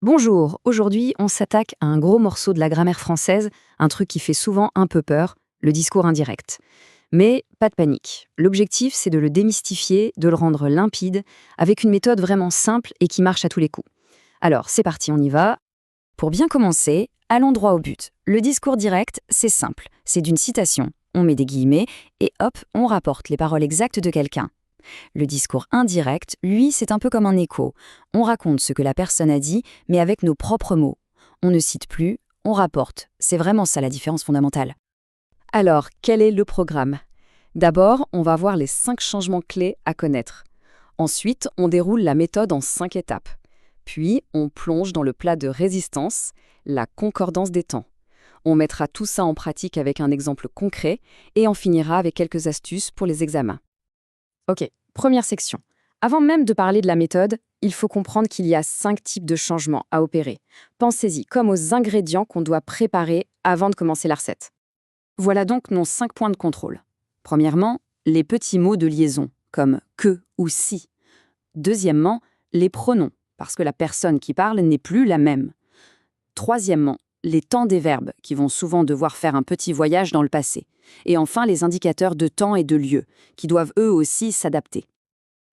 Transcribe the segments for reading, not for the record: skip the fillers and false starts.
Bonjour, aujourd'hui on s'attaque à un gros morceau de la grammaire française, un truc qui fait souvent un peu peur, le discours indirect. Mais pas de panique. L'objectif c'est de le démystifier, de le rendre limpide, avec une méthode vraiment simple et qui marche à tous les coups. Alors c'est parti, on y va. Pour bien commencer, allons droit au but. Le discours direct, c'est simple, c'est d'une citation, on met des guillemets et hop, on rapporte les paroles exactes de quelqu'un. Le discours indirect, lui, c'est un peu comme un écho. On raconte ce que la personne a dit, mais avec nos propres mots. On ne cite plus, on rapporte. C'est vraiment ça la différence fondamentale. Alors, quel est le programme? D'abord, on va voir les 5 changements clés à connaître. Ensuite, on déroule la méthode en 5 étapes. Puis, on plonge dans le plat de résistance, la concordance des temps. On mettra tout ça en pratique avec un exemple concret et on finira avec quelques astuces pour les examens. Ok, première section. Avant même de parler de la méthode, il faut comprendre qu'il y a 5 types de changements à opérer. Pensez-y comme aux ingrédients qu'on doit préparer avant de commencer la recette. Voilà donc nos 5 points de contrôle. Premièrement, les petits mots de liaison, comme que ou si. Deuxièmement, les pronoms, parce que la personne qui parle n'est plus la même. Troisièmement, les temps des verbes, qui vont souvent devoir faire un petit voyage dans le passé. Et enfin, les indicateurs de temps et de lieu, qui doivent eux aussi s'adapter.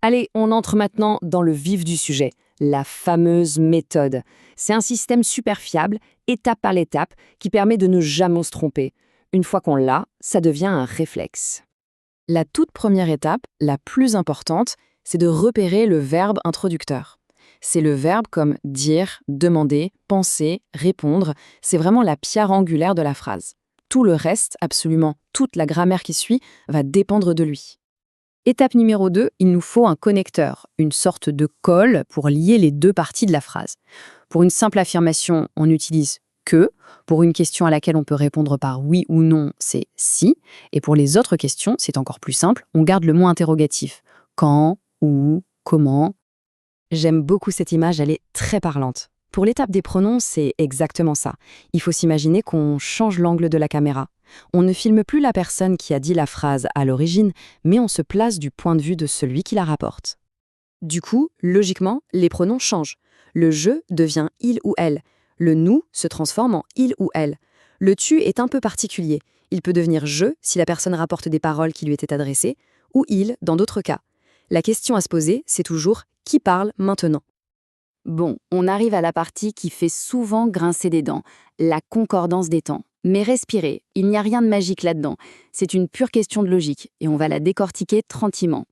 Allez, on entre maintenant dans le vif du sujet, la fameuse méthode. C'est un système super fiable, étape par étape, qui permet de ne jamais se tromper. Une fois qu'on l'a, ça devient un réflexe. La toute première étape, la plus importante, c'est de repérer le verbe introducteur. C'est le verbe comme dire, demander, penser, répondre. C'est vraiment la pierre angulaire de la phrase. Tout le reste, absolument toute la grammaire qui suit, va dépendre de lui. Étape numéro 2, il nous faut un connecteur, une sorte de colle pour lier les deux parties de la phrase. Pour une simple affirmation, on utilise que. Pour une question à laquelle on peut répondre par oui ou non, c'est si. Et pour les autres questions, c'est encore plus simple, on garde le mot interrogatif. Quand, où, comment. J'aime beaucoup cette image, elle est très parlante. Pour l'étape des pronoms, c'est exactement ça. Il faut s'imaginer qu'on change l'angle de la caméra. On ne filme plus la personne qui a dit la phrase à l'origine, mais on se place du point de vue de celui qui la rapporte. Du coup, logiquement, les pronoms changent. Le je devient il ou elle. Le nous se transforme en il ou elle. Le tu est un peu particulier. Il peut devenir je si la personne rapporte des paroles qui lui étaient adressées, ou il dans d'autres cas. La question à se poser, c'est toujours qui parle maintenant? Bon, on arrive à la partie qui fait souvent grincer des dents, la concordance des temps. Mais respirez, il n'y a rien de magique là-dedans. C'est une pure question de logique, et on va la décortiquer tranquillement.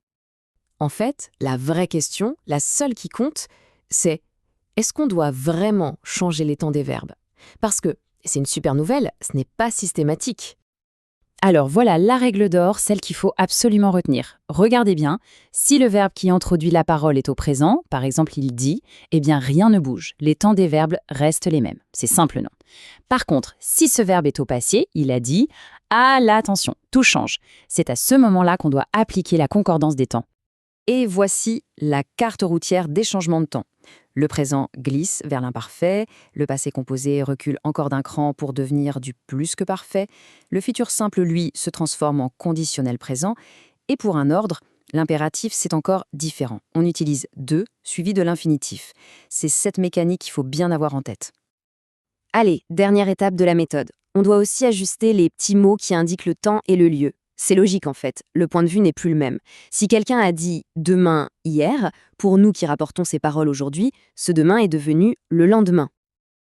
En fait, la vraie question, la seule qui compte, c'est est-ce qu'on doit vraiment changer les temps des verbes? Parce que, c'est une super nouvelle, ce n'est pas systématique. Alors voilà la règle d'or, celle qu'il faut absolument retenir. Regardez bien, si le verbe qui introduit la parole est au présent, par exemple il dit, eh bien rien ne bouge, les temps des verbes restent les mêmes. C'est simple, non? Par contre, si ce verbe est au passé, il a dit, ah là, attention, tout change. C'est à ce moment-là qu'on doit appliquer la concordance des temps. Et voici la carte routière des changements de temps. Le présent glisse vers l'imparfait, le passé composé recule encore d'un cran pour devenir du plus que parfait, le futur simple, lui, se transforme en conditionnel présent, et pour un ordre, l'impératif, c'est encore différent. On utilise de suivi de l'infinitif. C'est cette mécanique qu'il faut bien avoir en tête. Allez, dernière étape de la méthode. On doit aussi ajuster les petits mots qui indiquent le temps et le lieu. C'est logique en fait, le point de vue n'est plus le même. Si quelqu'un a dit « demain » hier, pour nous qui rapportons ces paroles aujourd'hui, ce demain est devenu le lendemain.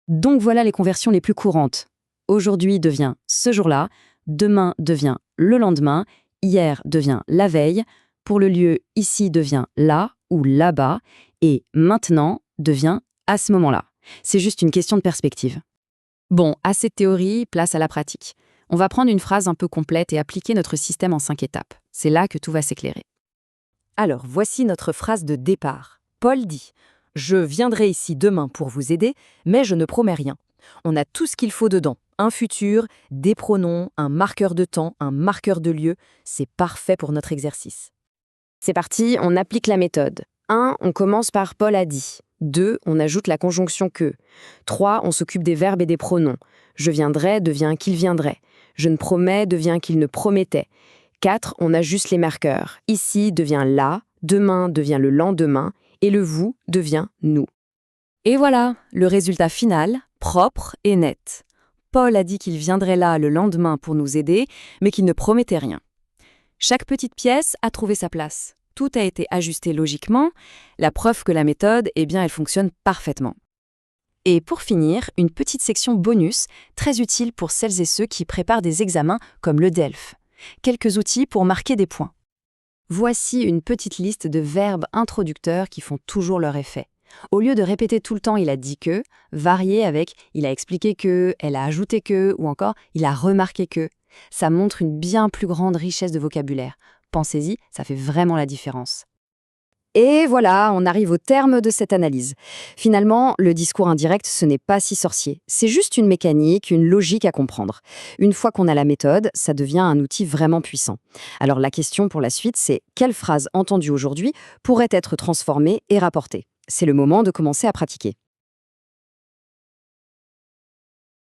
Donc voilà les conversions les plus courantes. Aujourd'hui devient ce jour-là, demain devient le lendemain, hier devient la veille, pour le lieu ici devient là ou là-bas, et maintenant devient à ce moment-là. C'est juste une question de perspective. Bon, assez de théorie, place à la pratique. On va prendre une phrase un peu complète et appliquer notre système en 5 étapes. C'est là que tout va s'éclairer. Alors, voici notre phrase de départ. Paul dit « Je viendrai ici demain pour vous aider, mais je ne promets rien. » On a tout ce qu'il faut dedans. Un futur, des pronoms, un marqueur de temps, un marqueur de lieu. C'est parfait pour notre exercice. C'est parti, on applique la méthode. 1. On commence par « Paul a dit ». 2. On ajoute la conjonction « que ». 3. On s'occupe des verbes et des pronoms. « Je viendrai » devient « qu'il viendrait ». « Je ne promets » devient « qu'il ne promettait ». 4. On ajuste les marqueurs. Ici devient là, demain devient le lendemain, et le vous devient nous. Et voilà, le résultat final, propre et net. Paul a dit qu'il viendrait là le lendemain pour nous aider, mais qu'il ne promettait rien. Chaque petite pièce a trouvé sa place. Tout a été ajusté logiquement, la preuve que la méthode, eh bien, elle fonctionne parfaitement. Et pour finir, une petite section bonus, très utile pour celles et ceux qui préparent des examens comme le DELF. Quelques outils pour marquer des points. Voici une petite liste de verbes introducteurs qui font toujours leur effet. Au lieu de répéter tout le temps « il a dit que », variez avec « il a expliqué que »,« elle a ajouté que » ou encore « il a remarqué que ». Ça montre une bien plus grande richesse de vocabulaire. Pensez-y, ça fait vraiment la différence. Et voilà, on arrive au terme de cette analyse. Finalement, le discours indirect, ce n'est pas si sorcier. C'est juste une mécanique, une logique à comprendre. Une fois qu'on a la méthode, ça devient un outil vraiment puissant. Alors la question pour la suite, c'est quelle phrase entendue aujourd'hui pourrait être transformée et rapportée? C'est le moment de commencer à pratiquer.